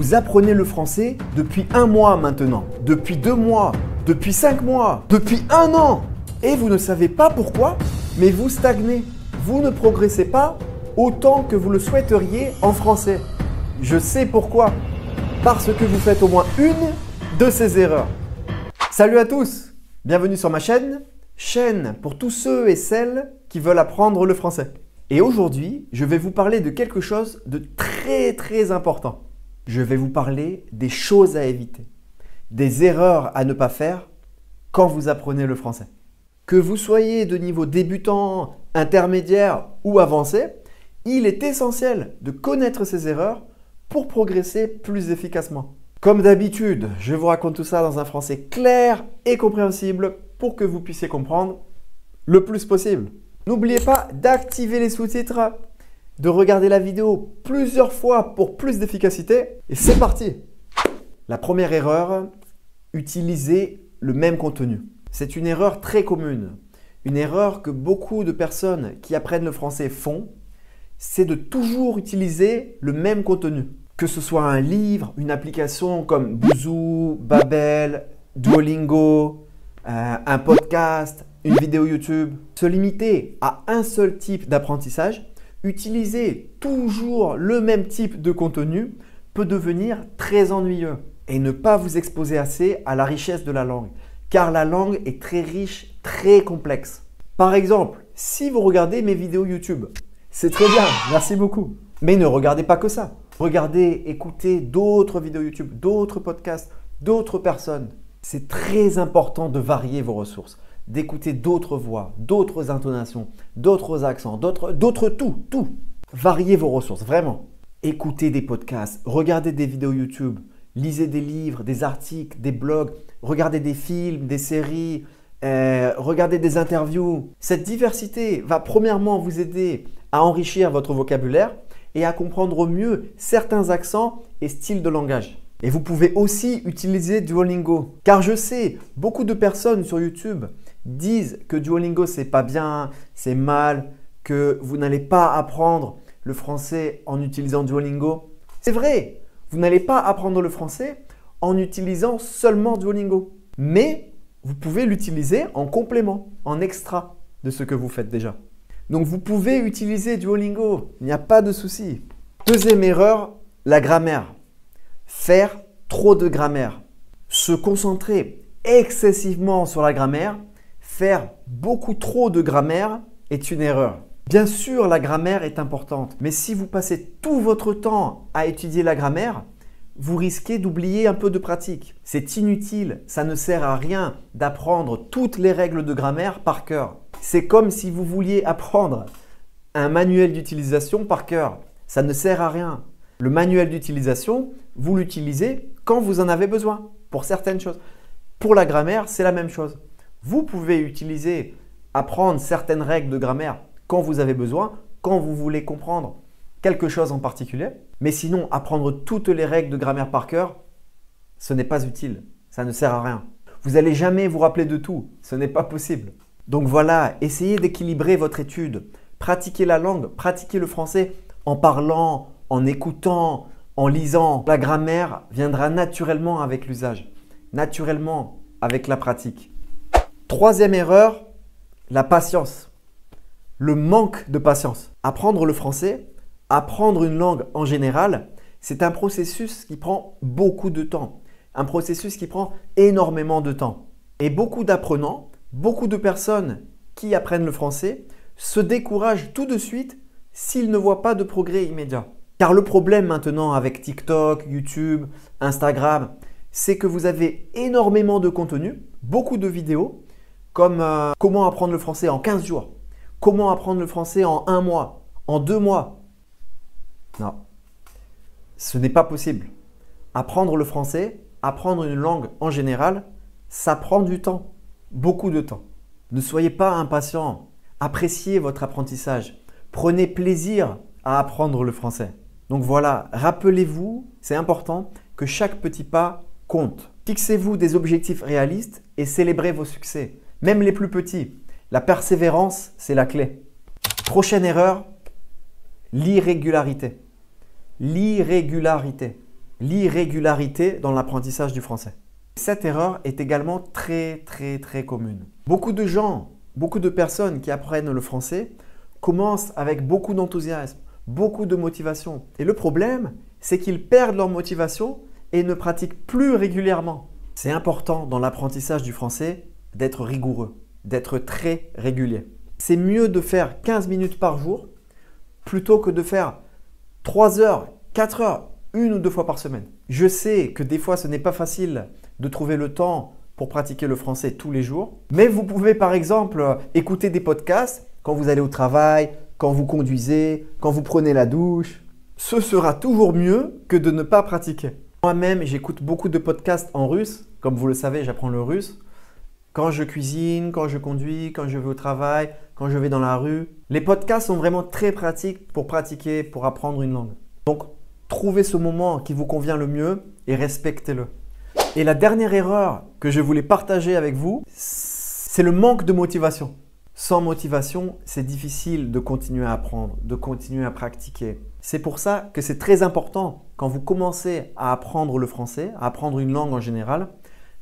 Vous apprenez le français depuis 1 mois maintenant, depuis 2 mois, depuis 5 mois, depuis 1 an. Et vous ne savez pas pourquoi, mais vous stagnez. Vous ne progressez pas autant que vous le souhaiteriez en français. Je sais pourquoi. Parce que vous faites au moins une de ces erreurs. Salut à tous, bienvenue sur ma chaîne pour tous ceux et celles qui veulent apprendre le français. Et aujourd'hui, je vais vous parler de quelque chose de très important. Je vais vous parler des choses à éviter, des erreurs à ne pas faire quand vous apprenez le français. Que vous soyez de niveau débutant, intermédiaire ou avancé, il est essentiel de connaître ces erreurs pour progresser plus efficacement. Comme d'habitude, je vous raconte tout ça dans un français clair et compréhensible pour que vous puissiez comprendre le plus possible. N'oubliez pas d'activer les sous-titres, de regarder la vidéo plusieurs fois pour plus d'efficacité. Et c'est parti! La première erreur, utiliser le même contenu. C'est une erreur très commune. Une erreur que beaucoup de personnes qui apprennent le français font, c'est de toujours utiliser le même contenu. Que ce soit un livre, une application comme Boozoo, Babbel, Duolingo, un podcast, une vidéo YouTube. Se limiter à un seul type d'apprentissage, utiliser toujours le même type de contenu peut devenir très ennuyeux. Et ne pas vous exposer assez à la richesse de la langue, car la langue est très riche, très complexe. Par exemple, si vous regardez mes vidéos YouTube, c'est très bien, merci beaucoup. Mais ne regardez pas que ça. Regardez, écoutez d'autres vidéos YouTube, d'autres podcasts, d'autres personnes. C'est très important de varier vos ressources, d'écouter d'autres voix, d'autres intonations, d'autres accents, d'autres tout. Variez vos ressources, vraiment. Écoutez des podcasts, regardez des vidéos YouTube, lisez des livres, des articles, des blogs, regardez des films, des séries, regardez des interviews. Cette diversité va premièrement vous aider à enrichir votre vocabulaire et à comprendre au mieux certains accents et styles de langage. Et vous pouvez aussi utiliser Duolingo. Car je sais, beaucoup de personnes sur YouTube disent que Duolingo c'est pas bien, c'est mal, que vous n'allez pas apprendre le français en utilisant Duolingo. C'est vrai, vous n'allez pas apprendre le français en utilisant seulement Duolingo. Mais vous pouvez l'utiliser en complément, en extra de ce que vous faites déjà. Donc vous pouvez utiliser Duolingo, il n'y a pas de souci. Deuxième erreur, la grammaire. Faire trop de grammaire. Se concentrer excessivement sur la grammaire, faire beaucoup trop de grammaire est une erreur. Bien sûr, la grammaire est importante, mais si vous passez tout votre temps à étudier la grammaire, vous risquez d'oublier un peu de pratique. C'est inutile, ça ne sert à rien d'apprendre toutes les règles de grammaire par cœur. C'est comme si vous vouliez apprendre un manuel d'utilisation par cœur. Ça ne sert à rien. Le manuel d'utilisation, vous l'utilisez quand vous en avez besoin pour certaines choses. Pour la grammaire, c'est la même chose. Vous pouvez apprendre certaines règles de grammaire quand vous avez besoin, quand vous voulez comprendre quelque chose en particulier. Mais sinon, apprendre toutes les règles de grammaire par cœur, ce n'est pas utile. Ça ne sert à rien. Vous n'allez jamais vous rappeler de tout. Ce n'est pas possible. Donc voilà, essayez d'équilibrer votre étude. Pratiquez la langue, pratiquez le français en parlant, en écoutant, en lisant. La grammaire viendra naturellement avec l'usage, naturellement avec la pratique. Troisième erreur, la patience. Le manque de patience. Apprendre le français, apprendre une langue en général, c'est un processus qui prend beaucoup de temps. Un processus qui prend énormément de temps. Et beaucoup d'apprenants, beaucoup de personnes qui apprennent le français se découragent tout de suite s'ils ne voient pas de progrès immédiat. Car le problème maintenant avec TikTok, YouTube, Instagram, c'est que vous avez énormément de contenu, beaucoup de vidéos, comme comment apprendre le français en 15 jours, comment apprendre le français en 1 mois, en 2 mois. Non, ce n'est pas possible. Apprendre le français, apprendre une langue en général, ça prend du temps, beaucoup de temps. Ne soyez pas impatient, appréciez votre apprentissage, prenez plaisir à apprendre le français. Donc voilà, rappelez-vous, c'est important que chaque petit pas compte. Fixez-vous des objectifs réalistes et célébrez vos succès, même les plus petits. La persévérance, c'est la clé. Prochaine erreur, l'irrégularité. L'irrégularité. l'irrégularité dans l'apprentissage du français. Cette erreur est également très commune. Beaucoup de gens, beaucoup de personnes qui apprennent le français commencent avec beaucoup d'enthousiasme, beaucoup de motivation. Et le problème, c'est qu'ils perdent leur motivation et ne pratiquent plus régulièrement. C'est important dans l'apprentissage du français d'être rigoureux, d'être très régulier. C'est mieux de faire 15 minutes par jour plutôt que de faire 3 heures, 4 heures, 1 ou 2 fois par semaine. Je sais que des fois, ce n'est pas facile de trouver le temps pour pratiquer le français tous les jours. Mais vous pouvez par exemple écouter des podcasts quand vous allez au travail, quand vous conduisez, quand vous prenez la douche. Ce sera toujours mieux que de ne pas pratiquer. Moi-même, j'écoute beaucoup de podcasts en russe. Comme vous le savez, j'apprends le russe. Quand je cuisine, quand je conduis, quand je vais au travail, quand je vais dans la rue. Les podcasts sont vraiment très pratiques pour pratiquer, pour apprendre une langue. Donc, trouvez ce moment qui vous convient le mieux et respectez-le. Et la dernière erreur que je voulais partager avec vous, c'est le manque de motivation. Sans motivation, c'est difficile de continuer à apprendre, de continuer à pratiquer. C'est pour ça que c'est très important, quand vous commencez à apprendre le français, à apprendre une langue en général,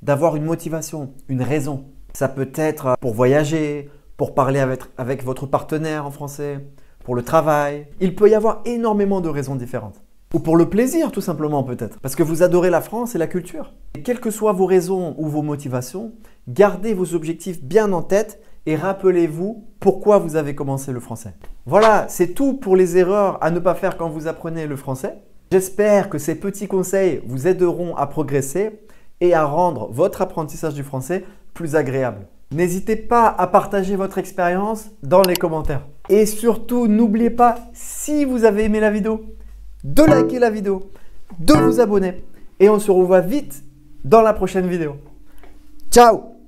d'avoir une motivation, une raison. Ça peut être pour voyager, pour parler avec votre partenaire en français, pour le travail. Il peut y avoir énormément de raisons différentes. Ou pour le plaisir tout simplement peut-être, parce que vous adorez la France et la culture. Et quelles que soient vos raisons ou vos motivations, gardez vos objectifs bien en tête et rappelez-vous pourquoi vous avez commencé le français. Voilà, c'est tout pour les erreurs à ne pas faire quand vous apprenez le français. J'espère que ces petits conseils vous aideront à progresser et à rendre votre apprentissage du français plus agréable. N'hésitez pas à partager votre expérience dans les commentaires. Et surtout, n'oubliez pas, si vous avez aimé la vidéo, de liker la vidéo, de vous abonner. Et on se revoit vite dans la prochaine vidéo. Ciao!